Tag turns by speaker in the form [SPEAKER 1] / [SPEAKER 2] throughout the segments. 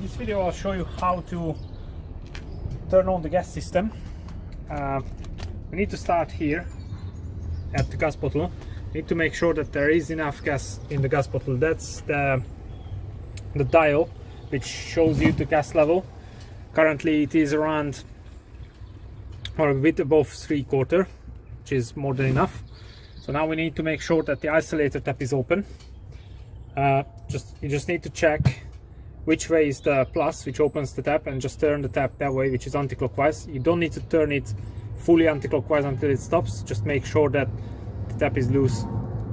[SPEAKER 1] this video I'll show you how to turn on the gas system. We need to start here at the gas bottle. We need to make sure that there is enough gas in the gas bottle. That's the dial which shows you the gas level. Currently it is around or a bit above 3/4, which is more than enough. So now we need to make sure that the isolator tap is open. You just need to check which way is the plus, which opens the tap, and just turn the tap that way, which is anti-clockwise. You don't need to turn it fully anti-clockwise until it stops. Just make sure that the tap is loose.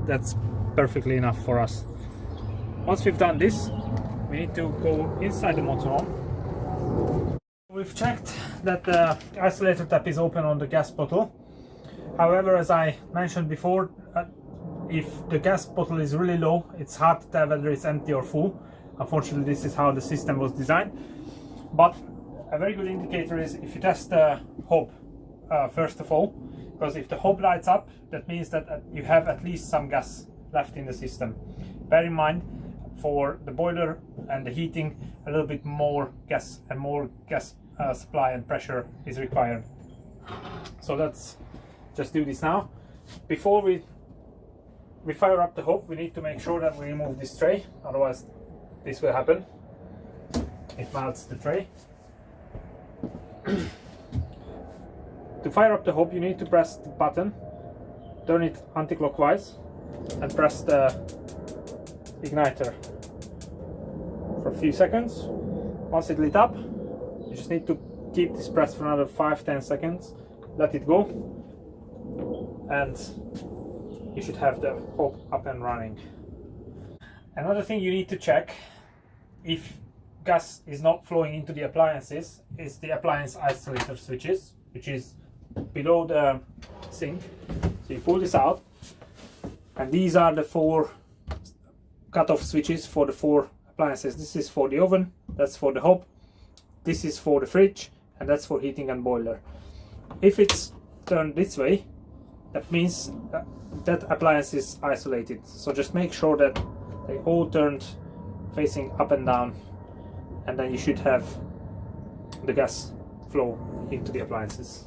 [SPEAKER 1] That's perfectly enough for us. Once we've done this, we need to go inside the motorhome. We've checked that the isolator tap is open on the gas bottle. However, as I mentioned before, if the gas bottle is really low, it's hard to tell whether it's empty or full. Unfortunately, this is how the system was designed. But a very good indicator is if you test the hob first of all, because if the hob lights up, that means that you have at least some gas left in the system. Bear in mind, for the boiler and the heating, a little bit more gas supply and pressure is required. So let's just do this now. Before we fire up the hob, we need to make sure that we remove this tray, otherwise this will happen. It melts the tray. To fire up the hob, you need to press the button, turn it anti-clockwise, and press the igniter for a few seconds. Once it lit up, you just need to keep this pressed for another 5-10 seconds, let it go, and you should have the hob up and running. Another thing you need to check if gas is not flowing into the appliances is the appliance isolator switches, which is below the sink. So you pull this out, and these are the 4 cutoff switches for the 4 appliances. This is for the oven, that's for the hob, this is for the fridge, and that's for heating and boiler. If it's turned this way, that means that appliance is isolated. So just make sure that they all turned facing up and down, and then you should have the gas flow into the appliances.